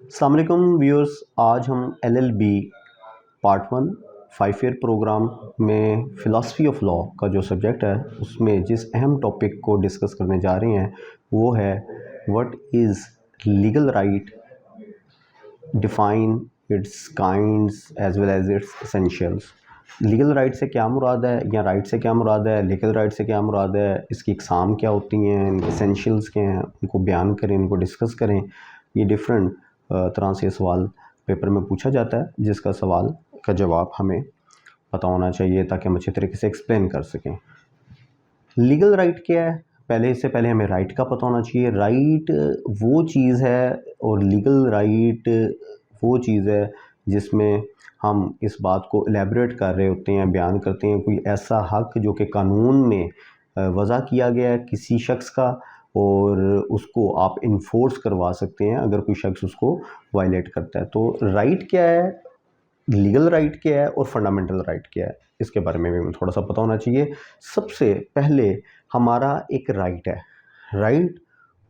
अस्सलाम वालेकुम व्यूअर्स, आज हम LLB पार्ट 1 5 ईयर प्रोग्राम में फ़िलासफ़ी ऑफ लॉ का जो सब्जेक्ट है उसमें जिस अहम टॉपिक को डिस्कस करने जा रहे हैं वो है what is legal right, define its kinds as well as its essentials. Legal right से क्या मुराद है या राइट से क्या मुराद है, लीगल राइट से क्या मुराद है, इसकी इकसाम क्या होती हैं, इनके एसेंशियल्स क्या हैं, उनको बयान करें, इनको डिस्कस करें। ये डिफरेंट तरह से सवाल पेपर में पूछा जाता है जिसका सवाल का जवाब हमें पता होना चाहिए ताकि हम अच्छे तरीके से एक्सप्लेन कर सकें। लीगल राइट क्या है, इससे पहले हमें राइट का पता होना चाहिए। राइट वो चीज़ है और लीगल राइट वो चीज़ है जिसमें हम इस बात को एलेबरेट कर रहे होते हैं, बयान करते हैं कोई ऐसा हक़ जो कि कानून में वज़ा किया गया है किसी शख्स का और उसको आप इन्फोर्स करवा सकते हैं अगर कोई शख्स उसको वायलेट करता है। तो राइट क्या है, लीगल राइट क्या है और फंडामेंटल राइट क्या है, इसके बारे में भी हमें थोड़ा सा पता होना चाहिए। सबसे पहले हमारा एक राइट है। राइट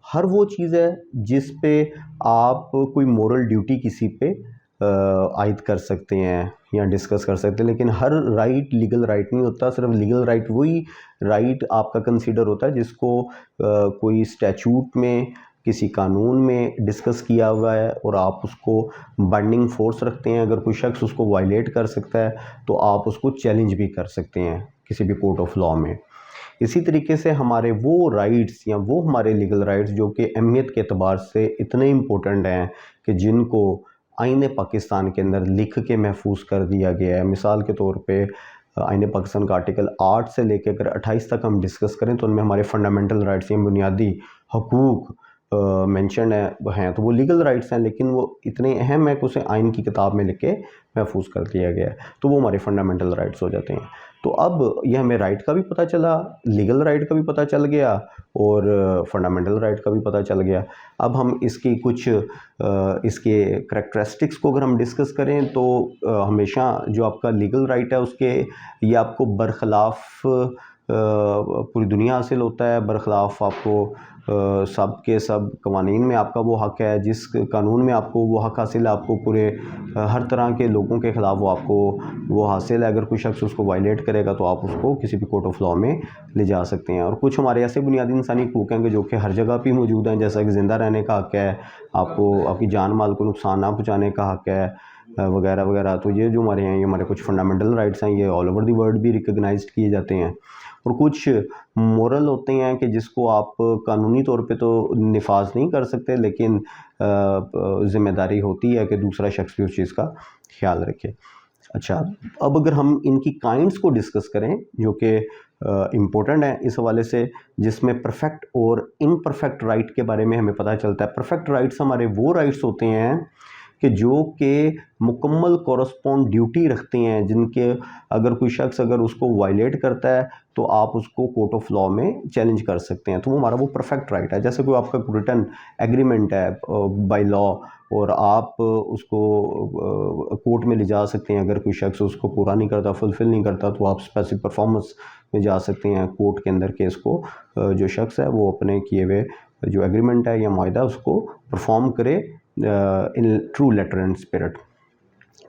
हर वो चीज़ है जिस पे आप कोई मोरल ड्यूटी किसी पे आयद कर सकते हैं या डिस्कस कर सकते हैं, लेकिन हर राइट लीगल राइट नहीं होता। सिर्फ लीगल राइट वही राइट आपका कंसीडर होता है जिसको कोई स्टैचूट में किसी कानून में डिस्कस किया हुआ है और आप उसको बाइंडिंग फोर्स रखते हैं। अगर कोई शख्स उसको वायलेट कर सकता है तो आप उसको चैलेंज भी कर सकते हैं किसी भी कोर्ट ऑफ लॉ में। इसी तरीके से हमारे वो राइट्स या वो हमारे लीगल राइट्स जो कि अहमियत के एतबार से इतने इम्पोर्टेंट हैं कि जिनको आईन पाकिस्तान के अंदर लिख के महफूज कर दिया गया है। मिसाल के तौर पे आईन पाकिस्तान का आर्टिकल 8 से लेकर अगर 28 तक हम डिस्कस करें तो उनमें हमारे फंडामेंटल राइट्स या बुनियादी हकूक़ मेंशन हैं, तो वो लीगल राइट्स हैं, लेकिन वो इतने अहम है कि उसे आइन की किताब में लिख के महफूज कर दिया गया है, तो वो हमारे फंडामेंटल राइट्स हो जाते हैं। तो अब ये हमें राइट का भी पता चला, लीगल राइट का भी पता चल गया और फंडामेंटल राइट का भी पता चल गया। अब हम इसकी कुछ इसके करैक्टरिस्टिक्स को अगर हम डिस्कस करें तो हमेशा जो आपका लीगल राइट है उसके ये आपको बरखिलाफ़ पूरी दुनिया हासिल होता है, बरखिलाफ़ आपको सब के सब कवानीन में आपका वो हक़ है। जिस कानून में आपको वो हक़ हासिल है, आपको पूरे हर तरह के लोगों के ख़िलाफ़ वो आपको वो हासिल है। अगर कोई शख्स उसको वायलेट करेगा तो आप उसको किसी भी कोर्ट ऑफ लॉ में ले जा सकते हैं। और कुछ हमारे ऐसे बुनियादी इंसानी हकूक़ हैं जो कि हर जगह पे मौजूद हैं, जैसा कि ज़िंदा रहने का हक़ है, आपको आपकी जान माल को नुकसान ना पहुँचाने का हक़ है, वगैरह वगैरह। तो ये जो हमारे हैं ये हमारे कुछ फंडामेंटल राइट्स हैं, ये ऑल ओवर द वर्ल्ड भी रिकॉग्नाइज्ड किए जाते हैं। और कुछ मोरल होते हैं कि जिसको आप कानूनी तौर पे तो निफाज नहीं कर सकते, लेकिन ज़िम्मेदारी होती है कि दूसरा शख्स भी उस चीज़ का ख्याल रखे। अच्छा, अब अगर हम इनकी काइंड्स को डिस्कस करें जो कि इम्पोर्टेंट है इस हवाले से, जिसमें परफेक्ट और इम्परफेक्ट राइट के बारे में हमें पता चलता है। परफेक्ट राइट्स हमारे वो राइट्स होते हैं कि जो कि मुकम्मल कॉरस्पॉन्ड ड्यूटी रखते हैं, जिनके अगर कोई शख्स अगर उसको वायलेट करता है तो आप उसको कोर्ट ऑफ लॉ में चैलेंज कर सकते हैं, तो वो हमारा वो परफेक्ट राइट है। जैसे कोई आपका रिटन एग्रीमेंट है बाय लॉ और आप उसको कोर्ट में ले जा सकते हैं। अगर कोई शख्स उसको पूरा नहीं करता, फुलफिल नहीं करता, तो आप स्पेसिफिक परफॉर्मेंस में जा सकते हैं कोर्ट के अंदर, केस को जो शख्स है वो अपने किए हुए जो एग्रीमेंट है या मुआहदा उसको परफॉर्म करे in true letter and spirit.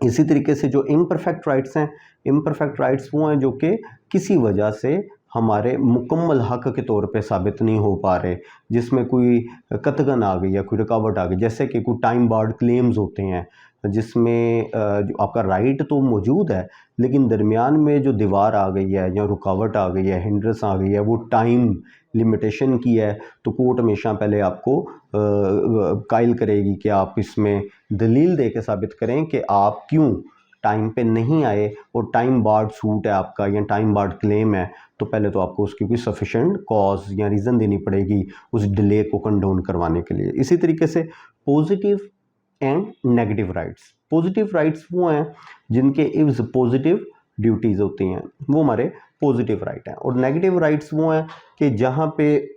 इसी तरीके से जो इम्परफेक्ट राइट्स हैं, इम्परफेक्ट राइट्स वो हैं जो कि किसी वजह से हमारे मुकम्मल हक़ के तौर पे साबित नहीं हो पा रहे, जिसमें कोई कतगन आ गई या कोई रुकावट आ गई। जैसे कि कोई टाइम बार्ड क्लेम्स होते हैं जिसमें जो आपका राइट तो मौजूद है लेकिन दरमियान में जो दीवार आ गई है या रुकावट आ गई है, हिंड्रेंस आ गई है, वो टाइम लिमिटेशन की है, तो कोर्ट हमेशा पहले आपको कायल करेगी कि आप इसमें दलील दे के साबित करें कि आप क्यों टाइम पे नहीं आए और टाइम बार्ड सूट है आपका या टाइम बार्ड क्लेम है, तो पहले तो आपको उसकी कोई सफिशेंट कॉज या रीज़न देनी पड़ेगी उस डिले को कंडोन करवाने के लिए। इसी तरीके से positive and negative rights. Positive rights वो हैं जिनके इव्स पॉजिटिव ड्यूटीज़ होती हैं, वो हमारे पॉजिटिव राइट हैं। और नेगेटिव राइट्स वो हैं कि जहाँ पे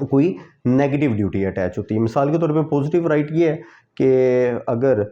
कोई नेगेटिव ड्यूटी अटैच होती है। मिसाल के तौर पे पॉजिटिव राइट ये है कि अगर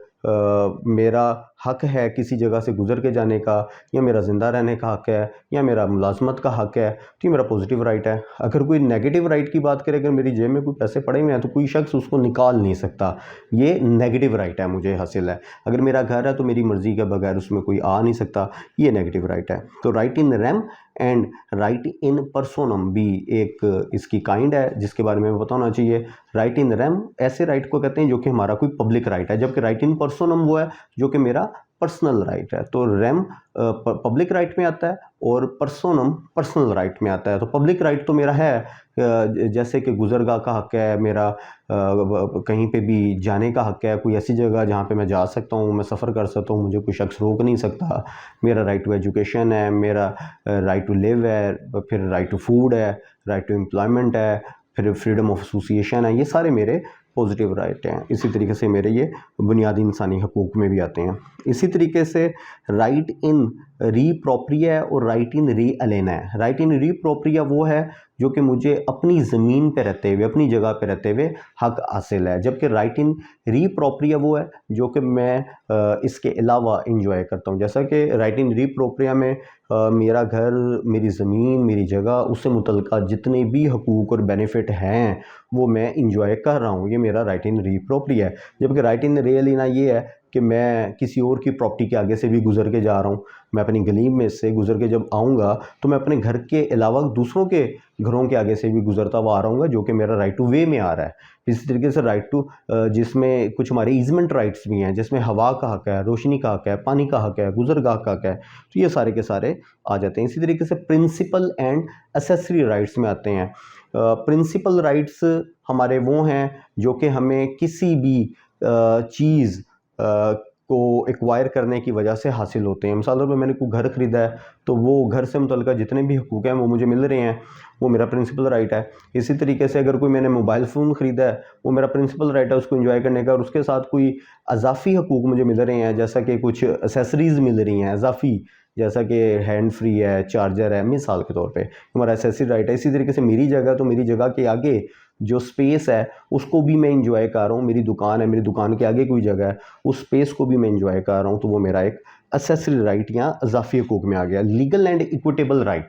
मेरा हक है किसी जगह से गुजर के जाने का, या मेरा ज़िंदा रहने का हक है, या मेरा मुलाजमत का हक है, तो ये मेरा पॉजिटिव राइट है। अगर कोई नेगेटिव राइट की बात करें, अगर मेरी जेब में कोई पैसे पड़े हुए हैं तो कोई शख्स उसको निकाल नहीं सकता, ये नेगेटिव राइट है, मुझे हासिल है। अगर मेरा घर है तो मेरी मर्ज़ी के बगैर उसमें कोई आ नहीं सकता, ये नेगेटिव राइट है। तो right in rem and right in personam भी एक इसकी काइंड है जिसके बारे में बताना चाहिए। राइट इन रेम ऐसे राइट को कहते हैं जो कि हमारा कोई पब्लिक राइट है, जबकि राइट इन पर्सोनम वो है जो कि मेरा पर्सनल राइट है। तो रेम पब्लिक राइट में आता है और पर्सोनम पर्सनल राइट में आता है। तो पब्लिक राइट तो मेरा है, जैसे कि गुजरगाह का हक है, मेरा कहीं पे भी जाने का हक है, कोई ऐसी जगह जहाँ पे मैं जा सकता हूँ, मैं सफ़र कर सकता हूँ, मुझे कोई शख्स रोक नहीं सकता। मेरा राइट टू एजुकेशन है, मेरा राइट टू लिव है, फिर राइट टू फूड है, राइट टू एम्प्लॉयमेंट है, फिर फ्रीडम ऑफ एसोसिएशन है। ये सारे मेरे पॉजिटिव राइट हैं। इसी तरीके से मेरे ये बुनियादी इंसानी हकूक़ में भी आते हैं। इसी तरीके से राइट इन री प्रोप्रिया और राइट इन री अलेना है। राइट इन री प्रोप्रिया वो है जो कि मुझे अपनी ज़मीन पे रहते हुए, अपनी जगह पे रहते हुए हक हासिल है, जबकि राइट इन री प्रोप्रिया वो है जो कि मैं इसके अलावा इंजॉय करता हूँ। जैसा कि राइट इन री प्रोप्रिया में मेरा घर, मेरी ज़मीन, मेरी जगह, उससे मुतल्लिक़ जितने भी हकूक़ और बेनिफिट हैं वो मैं इंजॉय कर रहा हूँ, ये मेरा राइट इन री प्रोप्रिया है। जबकि राइट इन री अलेना ये है कि मैं किसी और की प्रॉपर्टी के आगे से भी गुजर के जा रहा हूँ। मैं अपनी गली में से गुजर के जब आऊँगा तो मैं अपने घर के अलावा दूसरों के घरों के आगे से भी गुजरता हुआ आ रहा हूँ, जो कि मेरा राइट टू वे में आ रहा है। इसी तरीके से राइट टू जिसमें कुछ हमारे ईजमेंट राइट्स भी हैं, जिसमें हवा का हक है, रोशनी का हक है, पानी का हक है, गुजरगाह का हक है, तो ये सारे के सारे आ जाते हैं। इसी तरीके से प्रिंसिपल एंड एसेसरी राइट्स में आते हैं। प्रिंसिपल राइट्स हमारे वो हैं जो कि हमें किसी भी चीज़ को एक्वायर करने की वजह से हासिल होते हैं। मिसाल तौर पर मैंने कोई घर ख़रीदा है तो वो घर से मुतल्लिक़ जितने भी हकूक़ हैं वो मुझे मिल रहे हैं, वो मेरा प्रिंसिपल राइट है। इसी तरीके से अगर कोई मैंने मोबाइल फ़ोन ख़रीदा है, वो मेरा प्रिंसिपल राइट है उसको एंजॉय करने का, और उसके साथ कोई अज़ाफ़ी हकूक़ मुझे मिल रहे हैं, जैसा कि कुछ एसेसरीज़ मिल रही हैं अज़ाफ़ी, जैसा कि हैंड फ्री है, चार्जर है, मिसाल के तौर पे हमारा एसेसरी राइट है। इसी तरीके से मेरी जगह, तो मेरी जगह के आगे जो स्पेस है उसको भी मैं इंजॉय कर रहा हूँ। मेरी दुकान है, मेरी दुकान के आगे कोई जगह है, उस स्पेस को भी मैं इंजॉय कर रहा हूँ, तो वो मेरा एक एसेसरी राइट या अज़ाफ़ी हकूक़ में आ गया। Legal and equitable right.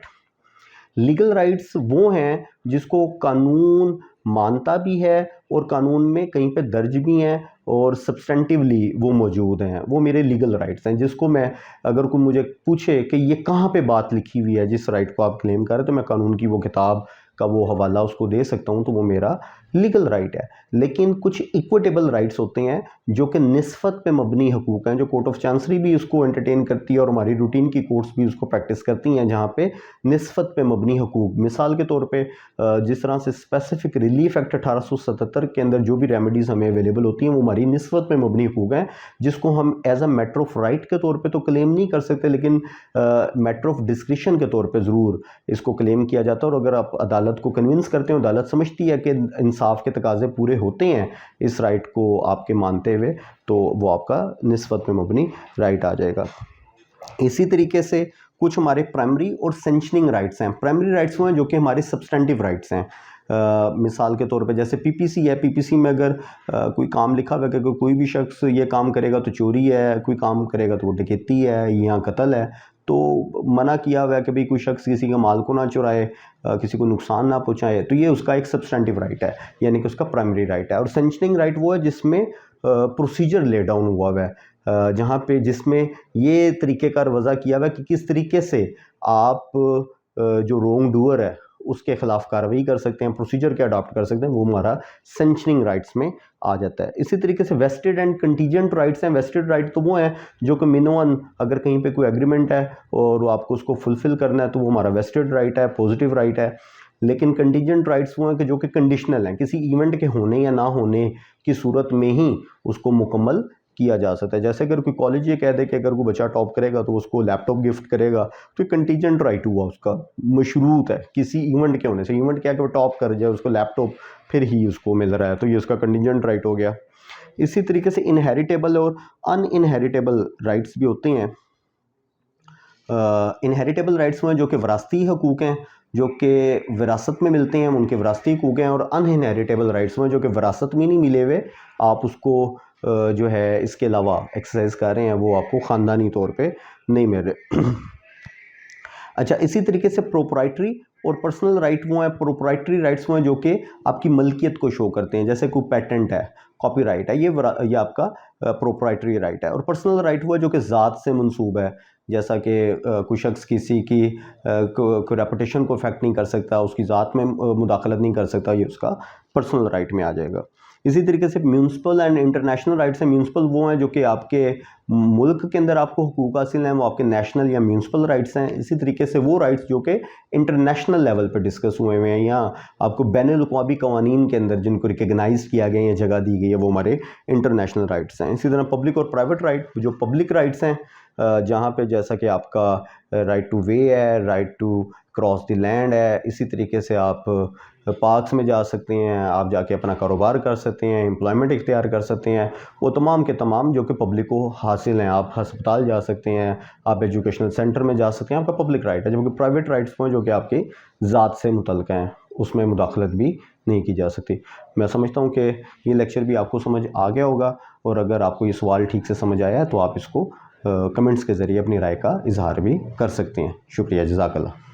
Legal rights वो हैं जिसको कानून मानता भी है और कानून में कहीं पे दर्ज भी हैं और सब्सटेंटिवली वो मौजूद हैं, वो मेरे लीगल राइट्स हैं, जिसको मैं, अगर कोई मुझे पूछे कि ये कहाँ पे बात लिखी हुई है जिस राइट को आप क्लेम कर रहे हैं, तो मैं कानून की वो किताब का वो हवाला उसको दे सकता हूँ, तो वो मेरा लीगल राइट है। लेकिन कुछ इक्विटेबल राइट्स होते हैं जो कि निस्बत पे मबनी हकूक़ हैं, जो कोर्ट ऑफ चांसरी भी उसको एंटरटेन करती है और हमारी रूटीन की कोर्ट्स भी उसको प्रैक्टिस करती हैं, जहाँ पे निस्बत पे मबनी हकूक़, मिसाल के तौर पे जिस तरह से स्पेसिफिक रिलीफ एक्ट 1877 के अंदर जो भी रेमेडीज़ हमें अवेलेबल होती हैं वो हमारी निस्बत पे मबनी हकूक़ हैं, जिसको हम as a matter of right के तौर पे तो क्लेम नहीं कर सकते, लेकिन मैटर ऑफ डिस्क्रिशन के तौर पे ज़रूर इसको क्लेम किया जाता है। और अगर आप अदालत को कन्विंस करते हो, अदालत समझती है कि इंसाफ के तकाजे पूरे होते हैं इस राइट को आपके मानते हुए, तो वो आपका निस्बत पे मबनी राइट आ जाएगा। इसी तरीके से कुछ हमारे प्राइमरी और सेंक्शनिंग राइट्स हैं। प्राइमरी राइट्स वो हैं जो कि हमारे सब्सटेंटिव राइट्स हैं। मिसाल के तौर पे जैसे पीपीसी है, पीपीसी में अगर कोई काम लिखा हुआ है कि कोई भी शख्स ये काम करेगा तो चोरी है, कोई काम करेगा तो वो डकैती है या कत्ल है, तो मना किया हुआ है कि भाई कोई शख्स किसी का माल को ना चुराए, किसी को नुकसान ना पहुंचाए, तो ये उसका एक सब्सटेंटिव राइट है, यानी कि उसका प्राइमरी राइट है। और सेंक्शनिंग राइट वो है जिसमें प्रोसीजर ले डाउन हुआ है, जहाँ पे जिसमें ये तरीक़ेकार वज़ा किया हुआ है कि किस तरीके से आप जो रॉन्ग डूअर है उसके ख़िलाफ़ कार्रवाई कर सकते हैं, प्रोसीजर क्या अडॉप्ट कर सकते हैं, वो हमारा सेंक्शनिंग राइट्स में आ जाता है। इसी तरीके से वेस्टेड एंड कंटीजेंट राइट्स हैं। वेस्टेड राइट तो वो हैं जो कि मिनोअन, अगर कहीं पे कोई एग्रीमेंट है और वो आपको उसको फुलफ़िल करना है तो वो हमारा वेस्टेड राइट है, पॉजिटिव राइट है। लेकिन कंटीजेंट राइट्स वो हैं कि जो कि कंडीशनल हैं, किसी इवेंट के होने या ना होने की सूरत में ही उसको मुकम्मल किया जा सकता है। जैसे अगर कोई कॉलेज ये कह दे कि अगर कोई बच्चा टॉप करेगा तो उसको लैपटॉप गिफ्ट करेगा, तो एक कंटीजेंट राइट हुआ, उसका मशरूत है किसी इवेंट के होने से। इवेंट क्या है कि वो टॉप कर जाए, उसको लैपटॉप फिर ही उसको मिल रहा है, तो ये उसका कंटीजेंट राइट हो गया। इसी तरीके से इनहेरिटेबल और अनइनहेरिटेबल राइट्स भी होते हैं। इनहेरिटेबल राइट्स में जो कि विरासती हकूक़ हैं, जो कि विरासत में मिलते हैं, उनके विरासती हकूक़ हैं। और अनइनहेरिटेबल राइट्स में जो कि विरासत में नहीं मिले हुए, आप उसको जो है इसके अलावा एक्सरसाइज कर रहे हैं वो आपको ख़ानदानी तौर पे नहीं मिल रहे। अच्छा, इसी तरीके से प्रोप्राइटरी और पर्सनल राइट वो हैं, प्रोप्राइटरी राइट्स वो हैं जो कि आपकी मलकियत को शो करते हैं, जैसे कोई पेटेंट है, कॉपीराइट है, ये आपका प्रोप्राइटरी राइट है। और पर्सनल राइट वो है जो कि ज़ात से मंसूब है, जैसा कि कोई शख्स किसी की कोई रेपुटेशन को इफेक्ट नहीं कर सकता, उसकी ज़ात में मुदाखलत नहीं कर सकता, ये उसका पर्सनल राइट में आ जाएगा। इसी तरीके से म्यूनसिपल एंड इंटरनेशनल राइट्स हैं। म्यूनसिपल वो हैं जो कि आपके मुल्क के अंदर आपको हुकूक हासिल हैं, वो आपके नेशनल या म्यूनसिपल राइट्स हैं। इसी तरीके से वो राइट्स जो कि इंटरनेशनल लेवल पर डिस्कस हुए हुए हैं या आपको बैनुल-अक़वामी कवानीन के अंदर जिनको रिकगनाइज़ किया गया है, जगह दी गई है, वो हमारे इंटरनेशनल राइट्स हैं। इसी तरह पब्लिक और प्राइवेट राइट, जो पब्लिक राइट्स हैं जहाँ पे जैसा कि आपका राइट टू वे है, right to cross the land है, इसी तरीके से आप पार्क्स में जा सकते हैं, आप जाके अपना कारोबार कर सकते हैं, एम्प्लॉयमेंट इख्तियार कर सकते हैं, वो तमाम के तमाम जो कि पब्लिक को हासिल हैं। आप हस्पताल जा सकते हैं, आप एजुकेशनल सेंटर में जा सकते हैं, आपका पब्लिक राइट है। जबकि प्राइवेट राइट्स वो हैं जो कि आपकी ज़ात से मुतल्लिक़ हैं, उसमें मुदाखलत भी नहीं की जा सकती। मैं समझता हूँ कि ये लेक्चर भी आपको समझ आ गया होगा, और अगर आपको ये सवाल ठीक से समझ आया है तो आप इसको कमेंट्स के ज़रिए अपनी राय का इजहार भी कर सकते हैं। शुक्रिया, जज़ाकल्लाह।